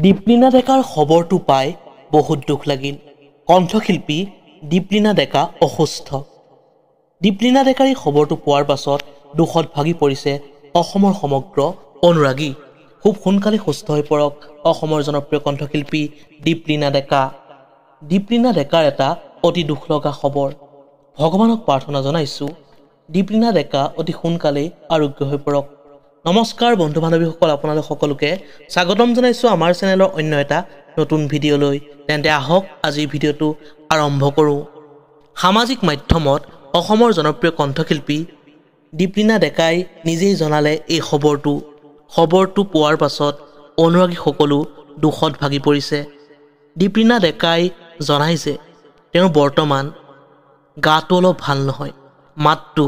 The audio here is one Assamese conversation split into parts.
দীপলিনা ডেকাৰ খবৰটো পাই বহুত দুখ লাগিল। কণ্ঠশিল্পী দীপলিনা ডেকা অসুস্থ। দীপলিনা ডেকাৰ এই খবৰটো পোৱাৰ পাছত দুখত ভাগি পৰিছে অসমৰ সমগ্ৰ অনুৰাগী। খুব সোনকালে সুস্থ হৈ পৰক অসমৰ জনপ্ৰিয় কণ্ঠশিল্পী দীপলিনা ডেকা। দীপলিনা ডেকাৰ এটা অতি দুখ লগা খবৰ। ভগৱানক প্ৰাৰ্থনা জনাইছোঁ দীপলিনা ডেকা অতি সোনকালেই আৰোগ্য হৈ পৰক। নমস্কাৰ বন্ধু বান্ধৱীসকল, আপোনালোক সকলোকে স্বাগতম জনাইছোঁ আমাৰ চেনেলৰ অন্য এটা নতুন ভিডিঅ'লৈ। তেন্তে আহক আজিৰ ভিডিঅ'টো আৰম্ভ কৰোঁ। সামাজিক মাধ্যমত অসমৰ জনপ্ৰিয় কণ্ঠশিল্পী দীপলিনা ডেকাই নিজেই জনালে এই খবৰটো পোৱাৰ পাছত অনুৰাগীসকলো দুখত ভাগি পৰিছে। দীপলিনা ডেকাই জনাই যে তেওঁৰ বৰ্তমান গাটো অলপ ভাল নহয়, মাতটো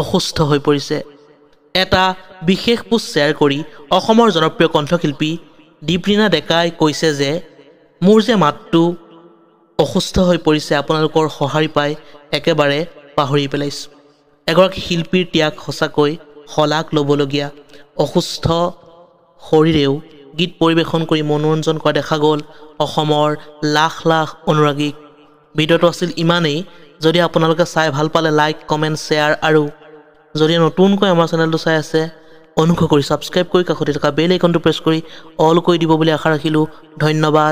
অসুস্থ হৈ পৰিছে। এটা বিশেষ পোষ্ট শ্বেয়াৰ কৰি অসমৰ জনপ্ৰিয় কণ্ঠশিল্পী দীপলিনা ডেকাই কৈছে যে মোৰ যে মাতটো অসুস্থ হৈ পৰিছে, আপোনালোকৰ সঁহাৰি পাই একেবাৰে পাহৰি পেলাইছোঁ। এগৰাকী শিল্পীৰ ত্যাগ সঁচাকৈ শলাগ ল'বলগীয়া। অসুস্থ শৰীৰেও গীত পৰিৱেশন কৰি মনোৰঞ্জন কৰা দেখা গ'ল অসমৰ লাখ লাখ অনুৰাগীক। ভিডিঅ'টো আছিল ইমানেই। যদি আপোনালোকে চাই ভাল পালে লাইক, কমেণ্ট, শ্বেয়াৰ আৰু যদি নতুনকৈ আমাৰ চেনেলটো চাই আছে অনুগ্ৰহ কৰি ছাবস্ক্ৰাইব কৰি কাষতে থকা বেল আইকনটো প্ৰেছ কৰি অল কৰি দিব বুলি আশা ৰাখিলোঁ। ধন্যবাদ।